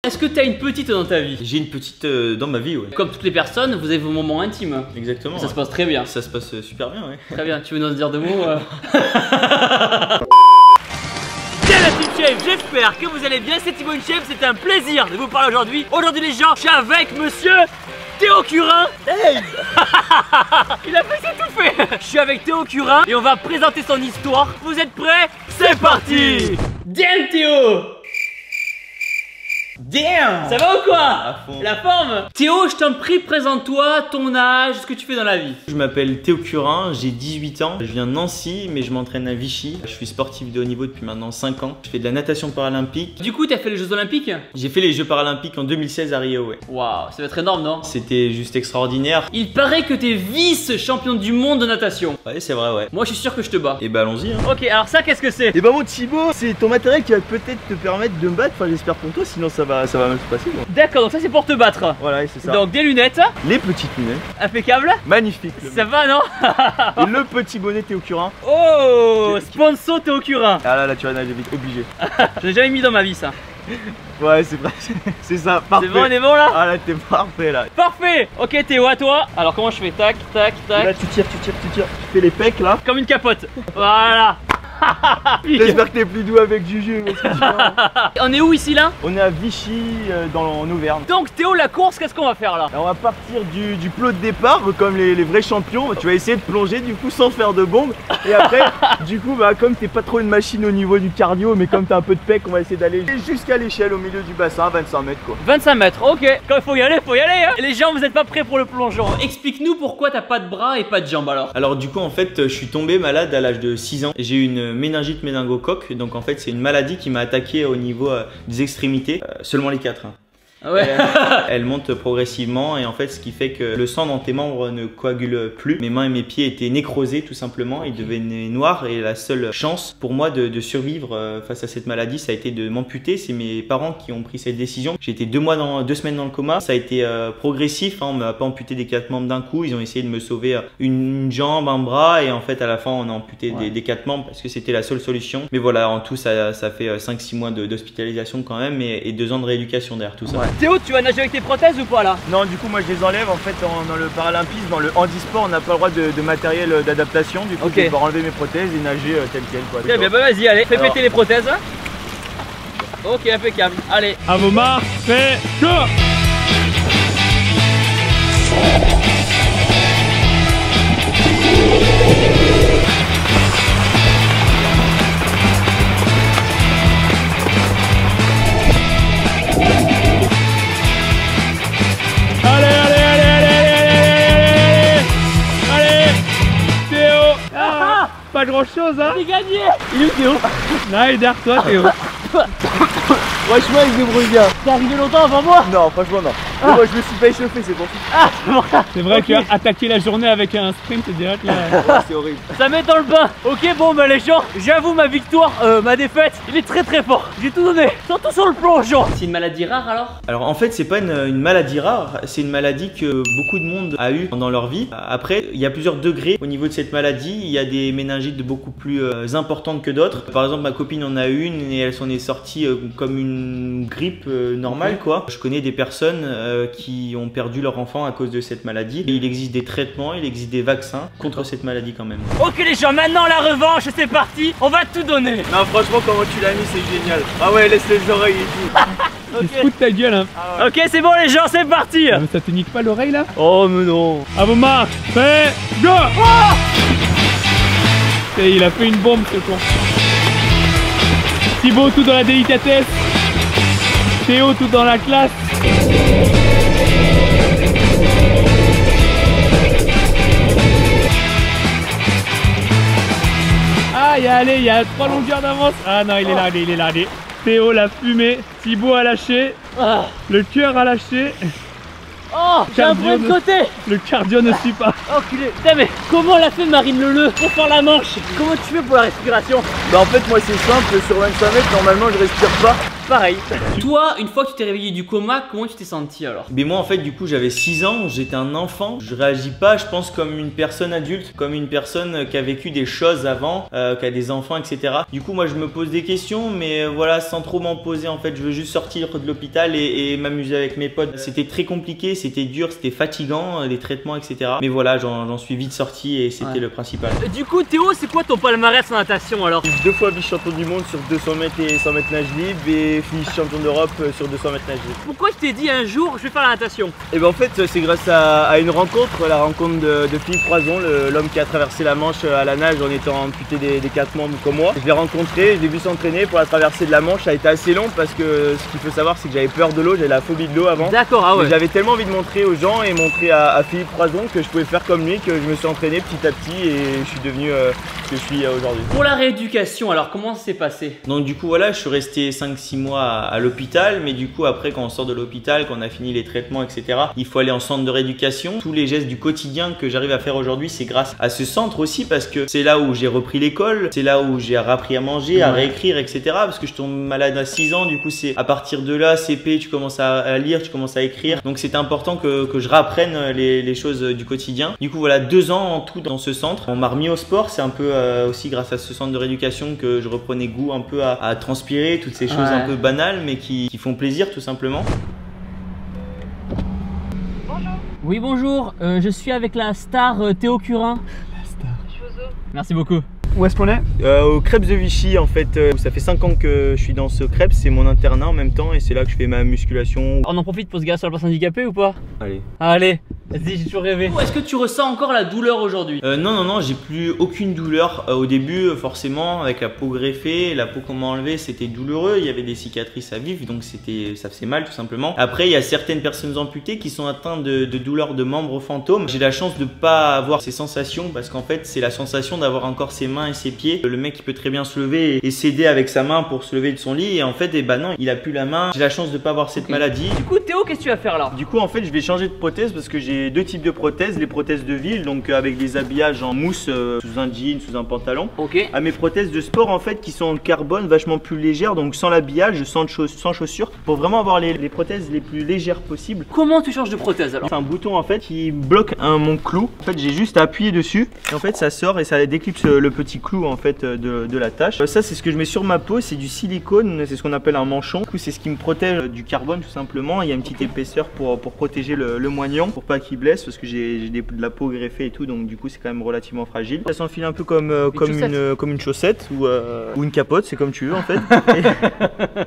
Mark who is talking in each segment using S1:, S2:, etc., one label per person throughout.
S1: Est-ce que t'as une petite dans ta vie?
S2: J'ai une petite dans ma vie, ouais.
S1: Comme toutes les personnes, vous avez vos moments intimes.
S2: Exactement.
S1: Ça se passe très bien.
S2: Ça se passe super bien, ouais.
S1: Très bien, tu veux nous en dire deux mots Bien la Team Shave, j'espère que vous allez bien, c'est Thibaut Shave, c'est un plaisir de vous parler aujourd'hui. Aujourd'hui les gens, je suis avec monsieur Théo Curin. Hey il a fait tout fait. Je suis avec Théo Curin et on va présenter son histoire. Vous êtes prêts? C'est parti. Damn Théo.
S2: Damn.
S1: Ça va ou quoi?
S2: À fond.
S1: La forme. Théo, je t'en prie, présente-toi, ton âge, ce que tu fais dans la vie.
S2: Je m'appelle Théo Curin, j'ai 18 ans. Je viens de Nancy, mais je m'entraîne à Vichy. Je suis sportif de haut niveau depuis maintenant 5 ans. Je fais de la natation paralympique.
S1: Du coup, t'as fait les Jeux Olympiques?
S2: J'ai fait les Jeux paralympiques en 2016 à Rio, ouais.
S1: Waouh, ça va être énorme, non?
S2: C'était juste extraordinaire.
S1: Il paraît que t'es vice-champion du monde de natation.
S2: Ouais, c'est vrai, ouais.
S1: Moi, je suis sûr que je te bats.
S2: Et bah allons-y, hein.
S1: Ok, alors ça, qu'est-ce que c'est?
S3: Et bah mon Thibaut, c'est ton matériel qui va peut-être te permettre de me battre, enfin j'espère pour toi, sinon ça va mal se passer quoi.
S1: D'accord, donc ça c'est pour te battre.
S3: Voilà, c'est ça.
S1: Donc des lunettes.
S3: Les petites lunettes,
S1: Impeccable.
S3: magnifique.
S1: Ça va, non?
S3: Et le petit bonnet Théo Curin.
S1: Oh, sponsor Théo Curin.
S3: Ah là, tu vas nager vite, obligé.
S1: Je l'ai jamais mis dans ma vie ça.
S3: Ouais, c'est vrai, c'est ça, parfait.
S1: C'est bon, on est bon là?
S3: Ah là, t'es parfait là.
S1: Parfait. Ok Théo, à toi. Alors comment je fais? Tac, tac, tac.
S3: Là, tu tires. Tu fais les pecs là.
S1: Comme une capote. Voilà.
S3: J'espère que t'es plus doux avec Juju. Parce que tu vois.
S1: On est où ici là?
S3: On est à Vichy, en Auvergne.
S1: Donc Théo, la course, qu'est-ce qu'on va faire là?
S3: Alors, on va partir du plot de départ, comme les vrais champions. Tu vas essayer de plonger du coup sans faire de bombe. Et après, du coup, bah, comme t'es pas trop une machine au niveau du cardio, mais comme t'as un peu de pec, on va essayer d'aller jusqu'à l'échelle au milieu du bassin, 25 mètres quoi.
S1: 25 mètres, ok. Quand il faut y aller hein. Et les gens, vous êtes pas prêts pour le plongeon. Explique-nous pourquoi t'as pas de bras et pas de jambes alors.
S2: Alors du coup en fait je suis tombé malade à l'âge de 6 ans. J'ai eu une méningite méningocoque, donc en fait c'est une maladie qui m'a attaqué au niveau des extrémités, seulement les 4. Hein.
S1: Ouais.
S2: Elle monte progressivement et en fait ce qui fait que le sang dans tes membres ne coagule plus. Mes mains et mes pieds étaient nécrosés tout simplement, ils devenaient noirs et la seule chance pour moi de survivre face à cette maladie ça a été de m'amputer. C'est mes parents qui ont pris cette décision. J'ai été 2 semaines dans le coma, ça a été progressif, hein. On m'a pas amputé des 4 membres d'un coup, ils ont essayé de me sauver une jambe, un bras et en fait à la fin on a amputé des 4 membres parce que c'était la seule solution. Mais voilà, en tout ça fait 5-6 mois d'hospitalisation quand même et 2 ans de rééducation derrière tout ça.
S1: Ouais. Théo, tu vas nager avec tes prothèses ou pas là?
S3: Non, du coup, moi je les enlève. En fait, dans le paralympisme, dans le handisport, on n'a pas le droit de matériel d'adaptation. Du coup, je vais devoir enlever mes prothèses et nager tel quel.
S1: Très bien, bah vas-y, allez, fais péter les prothèses. Ok, impeccable. Allez.
S4: À vos marques, fait go! Pas grand chose hein.
S1: J'ai gagné.
S4: Il est où Théo? Là il est derrière toi Théo.
S3: Franchement, il se débrouille bien.
S1: T'es arrivé longtemps avant moi?
S3: Non, franchement, non. Mais moi, je me suis pas échauffé, c'est pour ça.
S1: Ah,
S4: c'est vrai que attaquer la journée avec un sprint direct là.
S3: Ouais, c'est horrible.
S1: ça met dans le bain. Ok, bon, bah les gens, j'avoue ma victoire, ma défaite, il est très fort. J'ai tout donné, surtout sur le plongeon. C'est une maladie rare alors?
S2: Alors en fait c'est pas une maladie rare, c'est une maladie que beaucoup de monde a eu dans leur vie. Après il y a plusieurs degrés au niveau de cette maladie, il y a des méningites beaucoup plus importantes que d'autres. Par exemple ma copine en a une et elle s'en est sortie comme une grippe normale quoi. Je connais des personnes qui ont perdu leur enfant à cause de cette maladie. Et il existe des traitements, il existe des vaccins contre cette maladie quand même.
S1: Ok les gens, maintenant la revanche, c'est parti, on va tout donner.
S3: Non, franchement, comment tu l'as mis, c'est génial. Ah ouais, laisse les oreilles et tout.
S4: Tu te fous de ta gueule hein.
S3: Ah ouais.
S1: Ok, c'est bon les gens, c'est parti.
S4: Mais ça te nique pas l'oreille là?
S1: Oh mais non.
S4: À vos marques, fait go! Et il a fait une bombe ce con. Thibaut tout dans la délicatesse. Théo tout dans la classe. Aïe, allez, il y a 3 longueurs d'avance. Ah non, il est là. Théo l'a fumé, Thibaut a lâché, le cœur a lâché.
S1: Oh, j'ai un bruit de côté.
S4: Le cardio ne suit pas.
S1: Enculé. Putain mais comment l'a fait Marine Leleu pour faire la manche? Comment tu fais pour la respiration?
S3: Bah en fait moi c'est simple, sur 25 mètres normalement je respire pas.
S1: pareil. Toi, une fois que tu t'es réveillé du coma, comment tu t'es senti alors?
S2: Mais moi en fait du coup j'avais 6 ans, j'étais un enfant. Je réagis pas je pense comme une personne adulte, comme une personne qui a vécu des choses avant, qui a des enfants etc. Du coup moi je me pose des questions mais voilà sans trop m'en poser en fait. Je veux juste sortir de l'hôpital et m'amuser avec mes potes. C'était très compliqué, c'était dur, c'était fatigant, les traitements etc. Mais voilà j'en suis vite sorti et c'était le principal.
S1: Du coup Théo, c'est quoi ton palmarès en natation alors?
S3: 2 fois vice-champion du monde sur 200 mètres et 100 mètres nage libre et vice-champion d'Europe sur 200 mètres nage libre.
S1: Pourquoi tu t'es dit un jour je vais faire la natation?
S3: Et ben en fait c'est grâce à une rencontre, la rencontre de Philippe Croison, l'homme qui a traversé la Manche à la nage en étant amputé des 4 membres comme moi. Je l'ai rencontré, je l'ai vu s'entraîner pour la traversée de la Manche, ça a été assez long parce que ce qu'il faut savoir c'est que j'avais peur de l'eau, j'avais la phobie de l'eau avant.
S1: D'accord, ah ouais.
S3: J'avais tellement envie de montrer aux gens et montrer à Philippe Croison que je pouvais faire comme lui, que je me suis entraîné petit à petit et je suis devenu ce que je suis aujourd'hui.
S1: Pour la rééducation alors, comment ça s'est passé?
S2: Donc du coup voilà je suis resté 5-6 mois à l'hôpital, mais du coup après quand on sort de l'hôpital, quand on a fini les traitements etc, il faut aller en centre de rééducation. Tous les gestes du quotidien que j'arrive à faire aujourd'hui c'est grâce à ce centre aussi, parce que c'est là où j'ai repris l'école, c'est là où j'ai appris à manger, à réécrire etc, parce que je tombe malade à 6 ans, du coup c'est à partir de là CP tu commences à lire, tu commences à écrire, donc c'était important que je réapprenne les choses du quotidien. Du coup voilà 2 ans en tout dans ce centre. On m'a remis au sport, c'est un peu aussi grâce à ce centre de rééducation que je reprenais goût un peu à transpirer, toutes ces choses un peu banales mais qui font plaisir tout simplement.
S1: Oui bonjour, je suis avec la star Théo Curin. Merci beaucoup.
S3: Où est-ce qu'on est? Au Crêpes de Vichy en fait. Ça fait 5 ans que je suis dans ce Crêpes, c'est mon internat en même temps et c'est là que je fais ma musculation.
S1: On en profite pour se garer sur la place handicapée ou pas?
S3: Allez.
S1: Allez, vas-y, j'ai toujours rêvé. Est-ce que tu ressens encore la douleur aujourd'hui?
S2: Non, j'ai plus aucune douleur. Au début, forcément, avec la peau greffée, la peau qu'on m'a enlevée, c'était douloureux. Il y avait des cicatrices à vivre, donc ça faisait mal tout simplement. Après, il y a certaines personnes amputées qui sont atteintes de douleurs de membres fantômes. J'ai la chance de pas avoir ces sensations parce qu'en fait, c'est la sensation d'avoir encore ses mains et ses pieds. Le mec, il peut très bien se lever et s'aider avec sa main pour se lever de son lit. Et en fait, non, il a plus la main. J'ai la chance de pas avoir cette maladie.
S1: Du coup, Théo, qu'est-ce que tu vas faire là?
S3: Du coup, en fait, je vais changer de prothèse parce que j'ai 2 types de prothèses. Les prothèses de ville, donc avec des habillages en mousse sous un jean, sous un pantalon.
S1: Ok.
S3: À mes prothèses de sport, en fait, qui sont en carbone, vachement plus légères, donc sans l'habillage, sans chaussures, pour vraiment avoir les prothèses les plus légères possibles.
S1: Comment tu changes de prothèse alors?
S3: C'est un bouton en fait qui bloque mon clou. En fait, j'ai juste à appuyer dessus et en fait, ça sort et ça déclipse le petit clou en fait de la tâche. Ça, c'est ce que je mets sur ma peau, c'est du silicone, c'est ce qu'on appelle un manchon. Du coup, c'est ce qui me protège du carbone tout simplement. Il y a une petite épaisseur pour protéger le moignon, pour pas qu'il blesse parce que j'ai de la peau greffée et tout, donc du coup, c'est quand même relativement fragile. Ça s'enfile un peu comme une chaussette ou une capote, c'est comme tu veux en fait.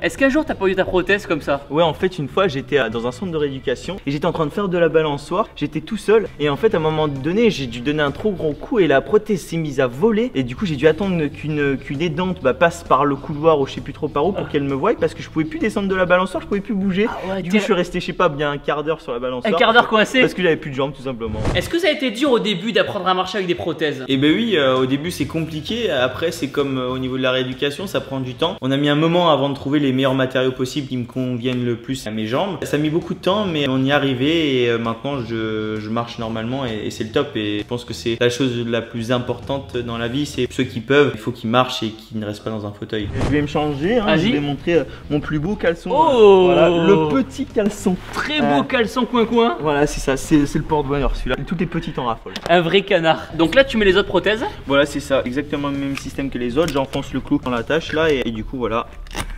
S1: Est-ce qu'un jour t'as pas eu ta prothèse comme ça?
S3: Ouais, en fait, une fois, j'étais dans un centre de rééducation et j'étais en train de faire de la balançoire. J'étais tout seul et en fait, à un moment donné, j'ai dû donner un trop gros coup et la prothèse s'est mise à voler. Et du coup, j'ai dû attendre qu'une aidante passe par le couloir ou je sais plus trop par où pour qu'elle me voie parce que je pouvais plus descendre de la balançoire, je pouvais plus bouger. Du coup, je suis resté, je sais pas, bien un quart d'heure sur la balançoire.
S1: Un quart d'heure coincé?
S3: Parce que j'avais plus de jambes tout simplement.
S1: Est-ce que ça a été dur au début d'apprendre à marcher avec des prothèses?
S2: Eh ben oui, au début c'est compliqué, après c'est comme au niveau de la rééducation, ça prend du temps. On a mis un moment avant de trouver les meilleurs matériaux possibles qui me conviennent le plus à mes jambes. Ça a mis beaucoup de temps mais on y est arrivé et maintenant je marche normalement et c'est le top. Et je pense que c'est la chose la plus importante dans la vie, c'est ceux qui peuvent, il faut qu'ils marchent et qu'ils ne restent pas dans un fauteuil.
S3: Je vais me changer, hein, je vais montrer mon plus beau caleçon.
S1: Oh,
S3: voilà, le petit caleçon.
S1: Très beau caleçon coin-coin.
S3: Voilà, c'est ça, c'est le porte-bonheur celui-là. Tout est petit en raffole.
S1: Un vrai canard. Donc là tu mets les autres prothèses?
S3: Voilà, c'est ça, exactement le même système que les autres. J'enfonce le clou dans la tâche là et du coup voilà,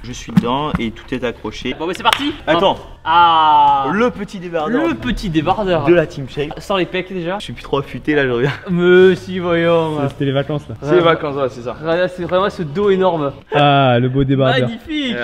S3: je suis dedans et tout est accroché.
S1: Bon bah c'est parti.
S3: Attends.
S1: Ah,
S3: le petit débardeur.
S1: Le petit débardeur
S3: de la Team Shape.
S1: Sans les pecs déjà.
S3: Je suis plus trop affûté là, je reviens.
S1: Mais si, voyons.
S4: C'était les vacances là.
S3: C'est les vacances, ouais, c'est ça.
S1: C'est vraiment ce dos énorme.
S4: Ah, le beau débardeur.
S1: Magnifique.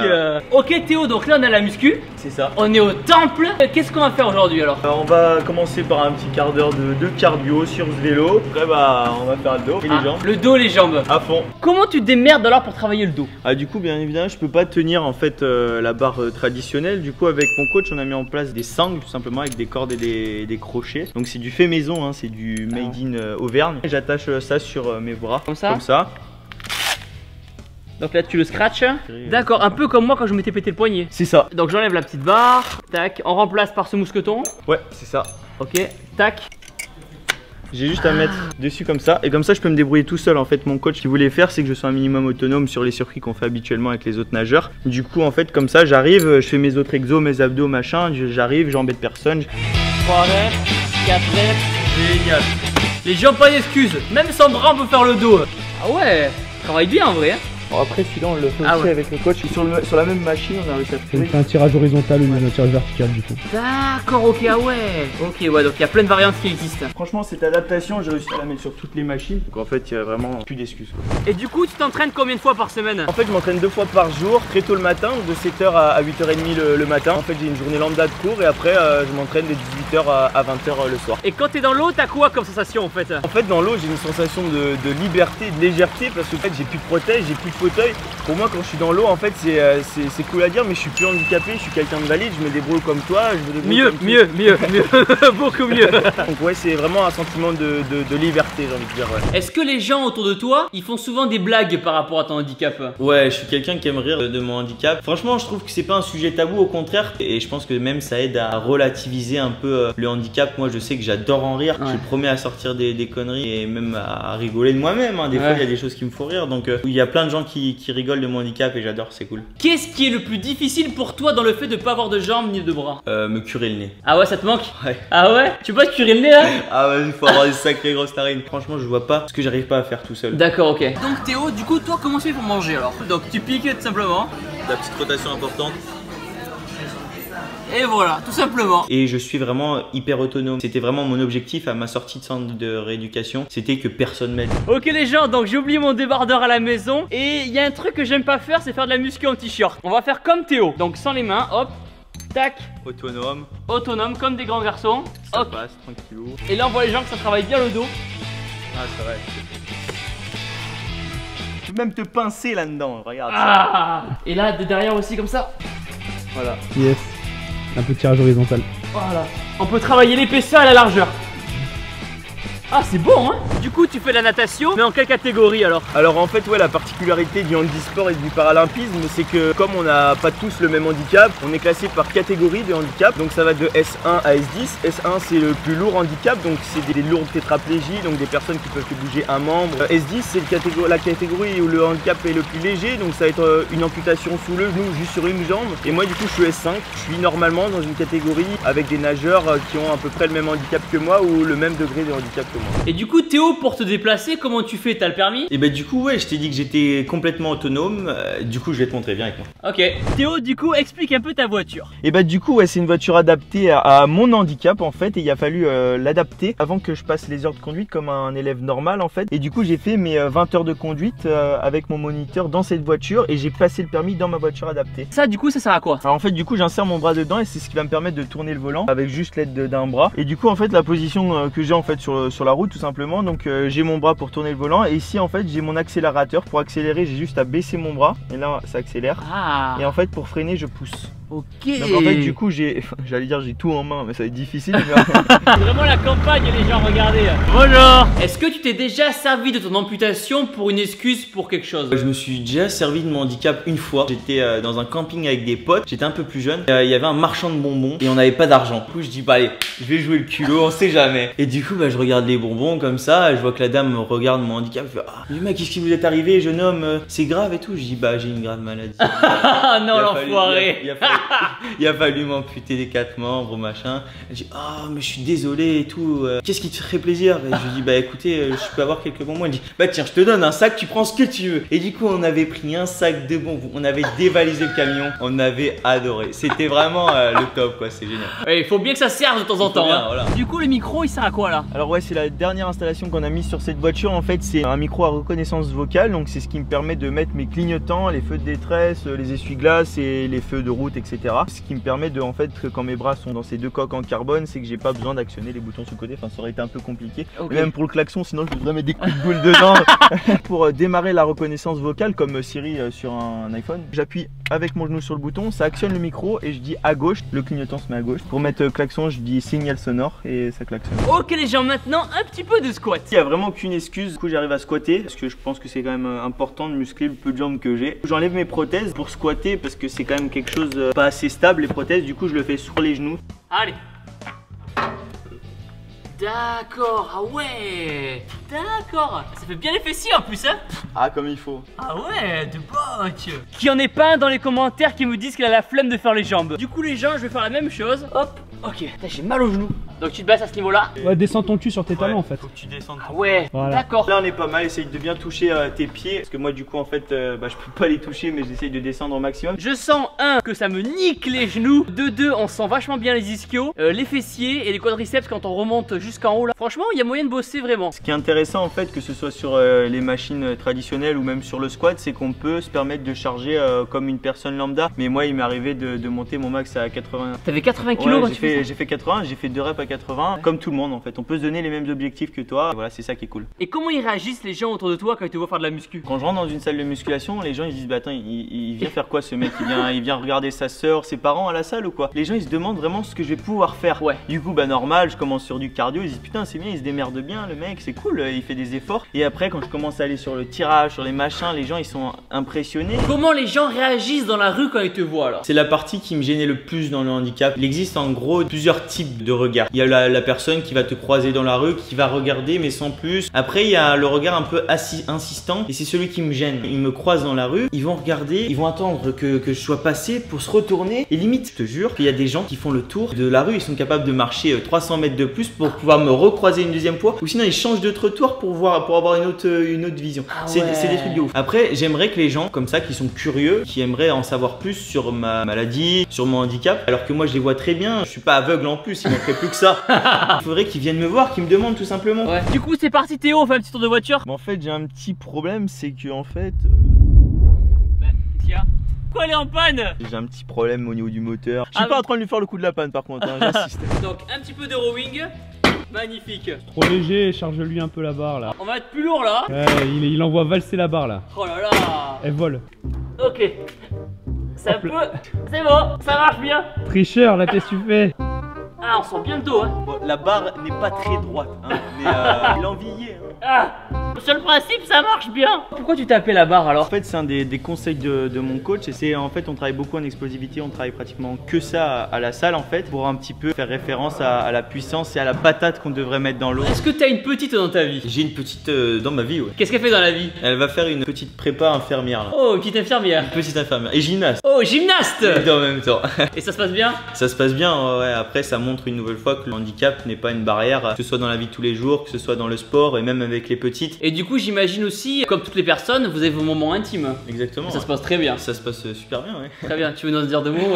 S1: Ok Théo, donc là on a la muscu.
S3: C'est ça.
S1: On est au temple. Qu'est-ce qu'on va faire aujourd'hui alors?
S3: On va commencer par un petit quart d'heure de cardio sur ce vélo. Après on va faire le dos et les jambes.
S1: Le dos, les jambes.
S3: À fond.
S1: Comment tu te démerdes alors pour travailler le dos?
S3: Du coup bien évidemment je peux pas tenir en fait la barre traditionnelle. Du coup avec mon coach on a mis en place des sangles tout simplement avec des cordes et des crochets. Donc c'est du fait maison, hein, c'est du made in Auvergne. J'attache ça sur mes bras.
S1: Comme ça?
S3: Comme ça.
S1: Donc là tu le scratches. D'accord, un peu comme moi quand je m'étais pété le poignet.
S3: C'est ça.
S1: Donc j'enlève la petite barre. Tac, on remplace par ce mousqueton.
S3: Ouais, c'est ça.
S1: Ok, tac.
S3: J'ai juste à mettre dessus comme ça et comme ça je peux me débrouiller tout seul. En fait mon coach qui voulait faire c'est que je sois un minimum autonome sur les circuits qu'on fait habituellement avec les autres nageurs. Du coup en fait comme ça j'arrive, je fais mes autres exos, mes abdos machin, j'arrive, j'embête personne.
S1: 3 reps, 4 reps, génial. Les gens pas d'excuses, même sans bras on peut faire le dos. Ah ouais, travaille bien en vrai.
S3: Bon, après celui-là on le fait aussi avec le coach. Sur la même machine on a réussi à
S4: On fait un tirage horizontal ou un tirage vertical du coup.
S1: D'accord, ok, ah ouais. Ok, ouais, donc il y a plein de variantes qui existent.
S3: Franchement cette adaptation j'ai réussi à la mettre sur toutes les machines. Donc en fait il y a vraiment plus d'excuses.
S1: Et du coup tu t'entraînes combien de fois par semaine?
S3: En fait je m'entraîne 2 fois par jour, très tôt le matin, de 7h à 8h30 le matin. En fait j'ai une journée lambda de cours et après je m'entraîne de 18h à 20h le soir.
S1: Et quand t'es dans l'eau, t'as quoi comme sensation en fait?
S3: En fait dans l'eau j'ai une sensation de liberté, de légèreté parce que en fait j'ai plus de protège, j'ai plus de fauteuil. Pour moi quand je suis dans l'eau en fait c'est cool à dire mais je suis plus handicapé, je suis quelqu'un de valide, je me débrouille comme toi, je me débrouille
S1: mieux, beaucoup mieux.
S3: Donc ouais c'est vraiment un sentiment de liberté j'ai envie de dire ouais.
S1: Est-ce que les gens autour de toi, ils font souvent des blagues par rapport à ton handicap?
S2: Ouais, je suis quelqu'un qui aime rire de mon handicap. Franchement, je trouve que c'est pas un sujet tabou, au contraire. Et je pense que même ça aide à relativiser un peu le handicap. Moi, je sais que j'adore en rire. Je suis le premier à sortir des conneries et même à rigoler de moi-même. Hein. Des fois, il y a des choses qui me font rire. Donc, il y a plein de gens qui rigolent de mon handicap et j'adore, c'est cool.
S1: Qu'est-ce qui est le plus difficile pour toi dans le fait de pas avoir de jambes ni de bras?
S2: Me curer le nez.
S1: Ah ouais, ça te manque?
S2: Ouais.
S1: Ah ouais? Tu peux pas te curer le nez là?
S2: Ah ouais, il faut avoir des sacrées grosses narines. Franchement, je vois pas ce que j'arrive pas à faire tout seul.
S1: D'accord, ok. Donc Théo, du coup, toi, comment tu fais pour manger alors? Donc tu piques tout simplement.
S2: La petite rotation importante.
S1: Et voilà, tout simplement.
S2: Et je suis vraiment hyper autonome. C'était vraiment mon objectif à ma sortie de centre de rééducation. C'était que personne m'aide.
S1: Ok les gens, donc j'ai oublié mon débardeur à la maison. Et il y a un truc que j'aime pas faire, c'est faire de la muscu en t-shirt. On va faire comme Théo. Donc sans les mains, hop, tac.
S2: Autonome.
S1: Autonome, comme des grands garçons.
S2: Ça
S1: Hop.
S2: passe, tranquillou.
S1: Et là on voit les gens que ça travaille bien le dos.
S2: Ah, c'est vrai.
S3: Tu peux même te pincer là-dedans, regarde
S1: Ah. Et là de derrière aussi comme ça.
S3: Voilà.
S4: Yes. Un peu de tirage horizontal.
S1: Voilà. On peut travailler l'épaisseur et la largeur. Ah c'est bon hein. Du coup tu fais de la natation, mais en quelle catégorie alors?
S3: Alors en fait ouais la particularité du handisport et du paralympisme c'est que comme on n'a pas tous le même handicap, on est classé par catégorie de handicap. Donc ça va de S1 à S10. S1 c'est le plus lourd handicap, donc c'est des lourdes tétraplégies, donc des personnes qui peuvent que bouger un membre. S10 c'est la catégorie où le handicap est le plus léger, donc ça va être une amputation sous le genou juste sur une jambe. Et moi du coup je suis S5, je suis normalement dans une catégorie avec des nageurs qui ont à peu près le même handicap que moi ou le même degré de handicap que moi.
S1: Et du coup Théo, pour te déplacer, comment tu fais? T'as le permis?
S2: Et bah du coup ouais, je t'ai dit que j'étais complètement autonome. Du coup je vais te montrer, viens avec moi.
S1: Ok. Théo, du coup explique un peu ta voiture.
S3: Et bah du coup ouais, c'est une voiture adaptée à mon handicap en fait. Et il a fallu l'adapter avant que je passe les heures de conduite comme un élève normal en fait. Et du coup j'ai fait mes 20 heures de conduite avec mon moniteur dans cette voiture. Et j'ai passé le permis dans ma voiture adaptée.
S1: Ça du coup ça sert à quoi?
S3: Alors en fait du coup j'insère mon bras dedans et c'est ce qui va me permettre de tourner le volant avec juste l'aide d'un bras. Et du coup en fait la position que j'ai en fait sur la route tout simplement, donc j'ai mon bras pour tourner le volant et ici en fait j'ai mon accélérateur. Pour accélérer j'ai juste à baisser mon bras et là ça accélère.
S1: Ah.
S3: Et en fait pour freiner je pousse.
S1: Ok.
S3: Donc en fait du coup j'allais dire j'ai tout en main mais ça va être difficile.
S1: C'est vraiment la campagne les gens, regardez. Bonjour. Est-ce que tu t'es déjà servi de ton amputation pour une excuse pour quelque chose?
S2: Je me suis déjà servi de mon handicap une fois. J'étais dans un camping avec des potes, j'étais un peu plus jeune. Il y avait un marchand de bonbons et on n'avait pas d'argent. Du coup je dis bah allez, je vais jouer le culot, on sait jamais. Et du coup bah, je regarde les bonbons comme ça, je vois que la dame regarde mon handicap, je fais ah mec qu'est-ce qui vous est arrivé jeune homme, c'est grave et tout. Je dis bah j'ai une grave maladie.
S1: Ah non l'enfoiré.
S2: Il a fallu m'amputer les 4 membres machin. Elle dit ah mais je suis désolé et tout, qu'est-ce qui te ferait plaisir? Et je lui dis bah écoutez je peux avoir quelques bonbons. Elle dit bah tiens je te donne un sac, tu prends ce que tu veux. Et du coup on avait pris un sac de bonbons, on avait dévalisé le camion, on avait adoré. C'était vraiment le top quoi, c'est génial.
S1: Il faut bien que ça serve de temps en temps
S2: bien,
S1: hein.
S2: voilà.
S1: Du coup le micro il sert à quoi là?
S3: Alors ouais c'est la dernière installation qu'on a mise sur cette voiture en fait. C'est un micro à reconnaissance vocale, donc c'est ce qui me permet de mettre mes clignotants, les feux de détresse, les essuie-glaces et les feux de route etc. Ce qui me permet de en fait que quand mes bras sont dans ces deux coques en carbone, c'est que j'ai pas besoin d'actionner les boutons sur le côté, enfin ça aurait été un peu compliqué.
S1: Okay.
S3: Même pour le klaxon sinon je voudrais mettre des coups de boule dedans. Pour démarrer la reconnaissance vocale comme Siri sur un iPhone, j'appuie avec mon genou sur le bouton, ça actionne le micro et je dis à gauche, le clignotant se met à gauche. Pour mettre klaxon je dis signal sonore et ça klaxonne.
S1: Ok les gens, maintenant un petit peu de squat.
S3: Il n'y a vraiment aucune excuse, du coup j'arrive à squatter parce que je pense que c'est quand même important de muscler le peu de jambes que j'ai. J'enlève mes prothèses pour squatter parce que c'est quand même quelque chose pas assez stable les prothèses, du coup je le fais sur les genoux.
S1: Allez. D'accord, ah ouais. D'accord. Ça fait bien les fessiers en plus, hein.
S3: Ah, comme il faut.
S1: Ah ouais, de boc. Qui en est pas un dans les commentaires qui me disent qu'il a la flemme de faire les jambes. Du coup les gens, je vais faire la même chose. Hop, ok. Putain, j'ai mal au genou. Donc tu te baisses à ce niveau-là.
S4: Ouais, descends ton cul sur tes talons en fait.
S3: Faut que tu descendes.
S1: Ah ouais,
S4: Voilà.
S1: d'accord.
S3: Là on est pas mal, essaye de bien toucher tes pieds. Parce que moi du coup en fait je peux pas les toucher mais j'essaye de descendre au maximum.
S1: Je sens, un, que ça me nique les genoux. De deux, on sent vachement bien les ischios, les fessiers et les quadriceps quand on remonte jusqu'en haut là. Franchement, il y a moyen de bosser vraiment.
S3: Ce qui est intéressant en fait, que ce soit sur les machines traditionnelles ou même sur le squat, c'est qu'on peut se permettre de charger comme une personne lambda. Mais moi il m'est arrivé de monter mon max à 80.
S1: T'avais 80 kilos quand tu fais ça.
S3: J'ai fait 80, j'ai fait 2 reps à 80, comme tout le monde en fait. On peut se donner les mêmes objectifs que toi, voilà, c'est ça qui est cool.
S1: Et comment ils réagissent les gens autour de toi quand ils te voient faire de la muscu?
S3: Quand je rentre dans une salle de musculation, les gens ils se disent bah attends, il vient faire quoi ce mec? Il vient regarder sa soeur, ses parents à la salle ou quoi? Les gens ils se demandent vraiment ce que je vais pouvoir faire.
S1: Ouais.
S3: Du coup bah normal, je commence sur du cardio, ils disent putain c'est bien, il se démerde bien le mec, c'est cool, il fait des efforts. Et après quand je commence à aller sur le tirage, sur les machins, les gens ils sont impressionnés.
S1: Comment les gens réagissent dans la rue quand ils te voient alors?
S2: C'est la partie qui me gênait le plus dans le handicap. Il existe en gros plusieurs types de regards. Il y a la personne qui va te croiser dans la rue, qui va regarder mais sans plus. Après il y a le regard un peu insistant et c'est celui qui me gêne. Ils me croisent dans la rue, ils vont regarder, ils vont attendre que je sois passé pour se retourner. Et limite, je te jure qu'il y a des gens qui font le tour de la rue, ils sont capables de marcher 300 mètres de plus pour pouvoir me recroiser une deuxième fois. Ou sinon ils changent de trottoir pour avoir une autre vision.
S1: Ah
S2: C'est
S1: ouais.
S2: des trucs de ouf. Après j'aimerais que les gens comme ça qui sont curieux, qui aimeraient en savoir plus sur ma maladie, sur mon handicap, alors que moi je les vois très bien, je suis pas aveugle en plus, il manquerait plus que ça. Il faudrait qu'ils viennent me voir, qu'ils me demandent tout simplement.
S1: Ouais. Du coup c'est parti Théo, on fait un petit tour de voiture.
S3: Mais en fait j'ai un petit problème, c'est que en fait
S1: Bah, qu'est-ce qu'il y a? Quoi, elle est en panne?
S3: j'ai un petit problème au niveau du moteur. Je
S1: Ah
S3: suis pas
S1: oui.
S3: en train de lui faire le coup de la panne par contre, hein, j'insiste.
S1: Donc un petit peu de rowing. Magnifique.
S4: Trop léger, charge-lui un peu la barre là.
S1: On va être plus lourd là.
S4: Ouais, il envoie valser la barre là.
S1: Oh là là.
S4: Elle vole.
S1: Ok. Ça
S4: Hop
S1: peut.
S4: là.
S1: C'est bon, ça marche bien.
S4: Tricheur, là qu'est-ce que tu fais?
S1: Ah, on sent bien le dos, hein.
S3: Bon, la barre n'est pas très droite, hein, mais il en vieillit. Hein.
S1: Ah, sur le principe, ça marche bien. Pourquoi tu t'es appelé la barre alors?
S3: En fait, c'est un des conseils de mon coach. Et c'est en fait, on travaille beaucoup en explosivité. On travaille pratiquement que ça à la salle en fait, pour un petit peu faire référence à la puissance et à la patate qu'on devrait mettre dans l'eau.
S1: Est-ce que t'as une petite dans ta vie?
S2: J'ai une petite dans ma vie, ouais.
S1: Qu'est-ce qu'elle fait dans la vie?
S2: Elle va faire une petite prépa infirmière là.
S1: Oh, une petite infirmière.
S2: Une petite infirmière. Et gymnaste.
S1: Oh, gymnaste.
S2: Les deux en même temps.
S1: Et ça se passe bien?
S2: Ça se passe bien, ouais. Après, ça montre une nouvelle fois que le handicap n'est pas une barrière, que ce soit dans la vie de tous les jours, que ce soit dans le sport et même avec les petites.
S1: Et du coup, j'imagine aussi, comme toutes les personnes, vous avez vos moments intimes.
S2: Exactement.
S1: Ça se passe très bien.
S2: Ça se passe super bien, ouais.
S1: Très bien, tu veux nous en dire deux mots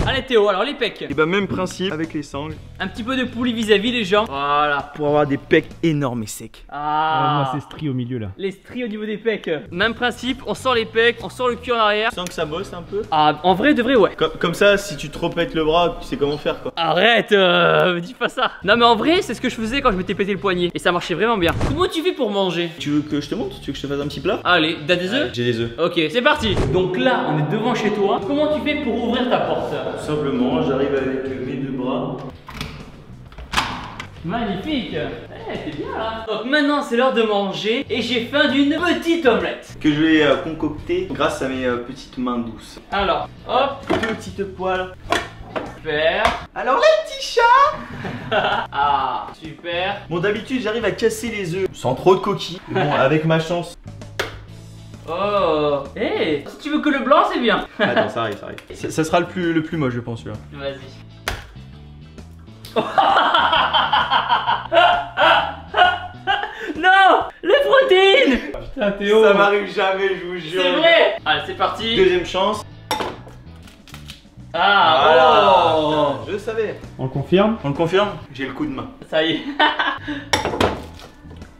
S1: Allez Théo, alors les pecs.
S3: Et bah, même principe avec les sangles.
S1: Un petit peu de poulie vis-à-vis les gens. Voilà.
S3: Pour avoir des pecs énormes et secs.
S1: Ah,
S4: Moi c'est stri au milieu là.
S1: les stries au niveau des pecs. Même principe, on sort les pecs, on sort le cul en arrière.
S3: Tu sens que ça bosse un peu.
S1: Ah, en vrai, de vrai, ouais.
S3: Comme ça, si tu te repètes le bras, tu sais comment faire quoi.
S1: Arrête, me dis pas ça. Non mais en vrai, c'est ce que je faisais quand je m'étais pété le poignet. Et ça marchait vraiment bien. Comment tu fais pour manger?
S2: Tu veux que je te montre? Tu veux que je te fasse un petit plat?
S1: Allez, t'as des œufs?
S2: J'ai des œufs.
S1: Ok, c'est parti. Donc là, on est devant chez toi. Comment tu fais pour ouvrir ta porte?
S2: Tout simplement, j'arrive avec mes deux bras.
S1: Magnifique. Eh, t'es bien là. Donc maintenant, c'est l'heure de manger. Et j'ai faim d'une petite omelette.
S3: Que je vais concocter grâce à mes petites mains douces.
S1: Alors, hop,
S3: Petite poêle.
S1: super.
S3: Alors les petits chats.
S1: Ah, super.
S3: Bon, d'habitude j'arrive à casser les œufs sans trop de coquilles. Mais bon, avec ma chance.
S1: Oh, eh, si tu veux que le blanc, c'est bien.
S3: Attends, ça arrive, ça arrive. Ça sera le plus moche, je pense, là.
S1: Vas-y. Non, les protéines.
S4: Putain Théo.
S3: Ça m'arrive jamais, je vous jure.
S1: C'est vrai. Allez, c'est parti.
S3: Deuxième chance.
S1: Ah,
S3: Voilà.
S1: oh.
S3: Je savais.
S4: On confirme?
S3: On le confirme? J'ai le coup de main.
S1: Ça y est.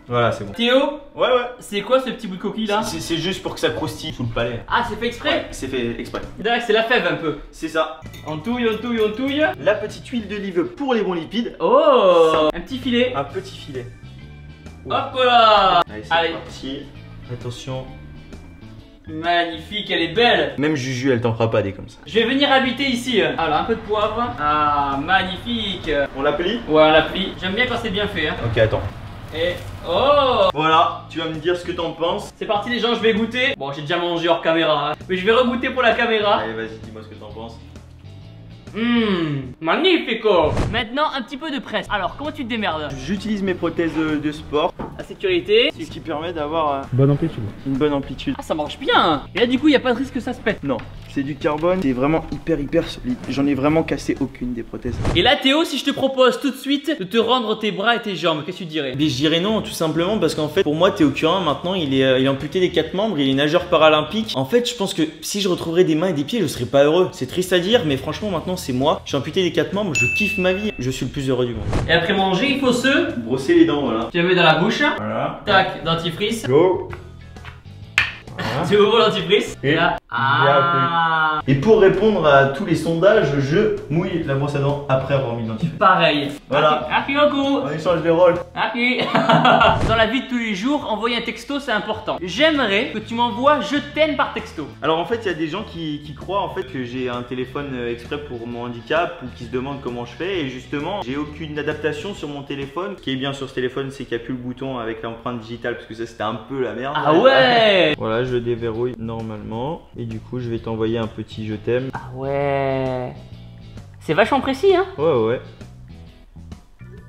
S3: Voilà, c'est bon.
S1: Théo,
S3: Ouais, ouais.
S1: c'est quoi ce petit bout de coquille là?
S3: C'est juste pour que ça croustille sous le palais.
S1: Ah, c'est fait exprès?
S3: C'est fait exprès.
S1: D'accord, c'est la fève un peu.
S3: C'est ça.
S1: On touille, on touille, on touille.
S3: La petite huile d'olive pour les bons lipides.
S1: Oh, un petit filet.
S3: Un petit filet.
S1: Hop là.
S3: Allez, c'est
S1: Allez.
S3: parti. Attention.
S1: Magnifique, elle est belle.
S3: Même Juju, elle t'en fera pas des comme ça.
S1: Je vais venir habiter ici. Alors, un peu de poivre. Ah, magnifique.
S3: On l'appelit?
S1: Ouais, on l'applique. J'aime bien quand c'est bien fait. Hein.
S3: Ok, attends.
S1: Et oh,
S3: Voilà, tu vas me dire ce que t'en penses.
S1: c'est parti les gens, je vais goûter. Bon, j'ai déjà mangé hors caméra, hein. Mais je vais regoûter pour la caméra.
S3: Allez, vas-y, dis-moi ce que t'en penses.
S1: Magnifico. Maintenant un petit peu de presse. Alors comment tu te démerdes?
S3: J'utilise mes prothèses de sport,
S1: La sécurité.
S3: ce qui permet d'avoir
S4: Bonne amplitude.
S3: une bonne amplitude.
S1: Ah ça marche bien. Et là du coup il n'y a pas de risque que ça se pète.
S3: Non, c'est du carbone, c'est vraiment hyper solide. J'en ai vraiment cassé aucune des prothèses.
S1: Et là Théo, si je te propose tout de suite de te rendre tes bras et tes jambes, qu'est-ce que tu dirais?
S2: Mais je dirais non, tout simplement parce qu'en fait, pour moi, Théo Curin, maintenant, il est amputé des 4 membres, il est nageur paralympique. En fait, je pense que si je retrouverais des mains et des pieds, je serais pas heureux. C'est triste à dire, mais franchement, maintenant, c'est moi. Je suis amputé des 4 membres, je kiffe ma vie, je suis le plus heureux du monde.
S1: Et après manger, il faut se...
S2: Brosser les dents, voilà.
S1: Tu la mets dans la bouche.
S2: Voilà.
S1: Tac, dentifrice.
S2: Go.
S1: Tu ouvres le dentifrice. Et là. Ah.
S2: Et pour répondre à tous les sondages, je mouille la brosse à dents après avoir mis le dentifrice.
S1: Pareil.
S2: Voilà.
S1: Merci beaucoup.
S2: On échange les rôles.
S1: Merci. Dans la vie de tous les jours, envoyer un texto c'est important. J'aimerais que tu m'envoies je t'aime par texto.
S2: Alors en fait, il y a des gens qui croient en fait que j'ai un téléphone exprès pour mon handicap ou qui se demandent comment je fais et justement, j'ai aucune adaptation sur mon téléphone. Ce qui est bien sur ce téléphone, c'est qu'il n'y a plus le bouton avec l'empreinte digitale parce que ça c'était un peu la merde.
S1: Ah ouais.
S2: Voilà, je le déverrouille normalement et du coup, je vais t'envoyer un petit je t'aime.
S1: Ah ouais. C'est vachement précis hein.
S2: Ouais.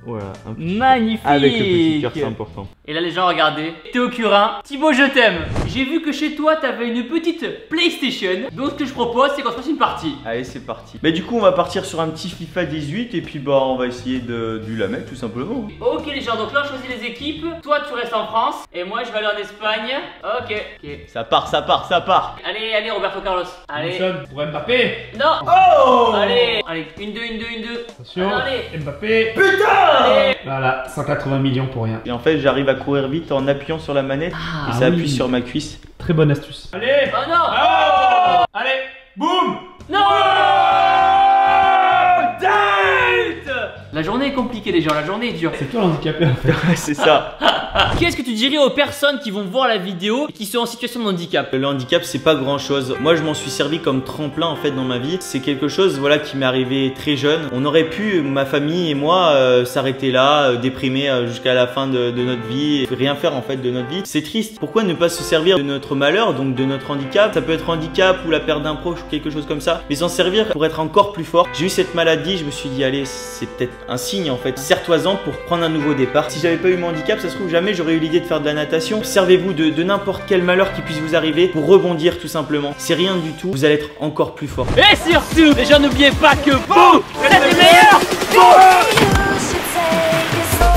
S2: Voilà, un petit
S1: Magnifique.
S2: avec le petit cœur, c'est important.
S1: Et là les gens regardez, Théo Curin, Thibaut je t'aime. J'ai vu que chez toi t'avais une petite PlayStation. Donc ce que je propose c'est qu'on se fasse une partie.
S2: Allez, c'est parti. Mais du coup, on va partir sur un petit FIFA 18 et puis bah on va essayer du la mettre tout simplement.
S1: Ok les gens, donc là on choisit les équipes. Toi tu restes en France et moi je vais aller en Espagne. Ok.
S2: Ça part.
S1: Allez Roberto Carlos. Allez.
S4: Johnson pour Mbappé.
S1: Non.
S2: Oh
S1: Allez, une, deux.
S4: Attention.
S1: Allez.
S4: Mbappé.
S1: Allez.
S4: Voilà, 180 millions pour rien.
S2: Et en fait, j'arrive à courir vite en appuyant sur la manette et ça appuie sur ma cuisse.
S4: Très bonne astuce. Allez.
S1: Oh non.
S4: Oh allez, boum.
S1: Non. La journée est compliquée les gens, la journée est dure.
S4: C'est toi l'handicapé en fait.
S2: Ouais, c'est ça.
S1: Qu'est-ce que tu dirais aux personnes qui vont voir la vidéo et qui sont en situation de handicap?
S2: Le handicap, c'est pas grand chose. Moi, je m'en suis servi comme tremplin en fait dans ma vie. C'est quelque chose voilà qui m'est arrivé très jeune. On aurait pu, ma famille et moi, s'arrêter là, déprimés jusqu'à la fin de notre vie, rien faire en fait de notre vie. C'est triste. Pourquoi ne pas se servir de notre malheur, donc de notre handicap? Ça peut être handicap ou la perte d'un proche ou quelque chose comme ça, mais s'en servir pour être encore plus fort. J'ai eu cette maladie, je me suis dit allez, c'est peut-être un signe en fait. Serre-toi-en pour prendre un nouveau départ. Si j'avais pas eu mon handicap, ça se trouve jamais j'aurais eu l'idée de faire de la natation. Servez-vous de n'importe quel malheur qui puisse vous arriver pour rebondir tout simplement. C'est rien du tout, vous allez être encore plus fort.
S1: Et surtout, les gens n'oubliez pas que vous êtes les meilleurs.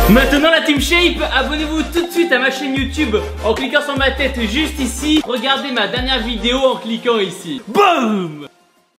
S1: Maintenant la Team Shape, abonnez-vous tout de suite à ma chaîne YouTube en cliquant sur ma tête juste ici. Regardez ma dernière vidéo en cliquant ici. Boum.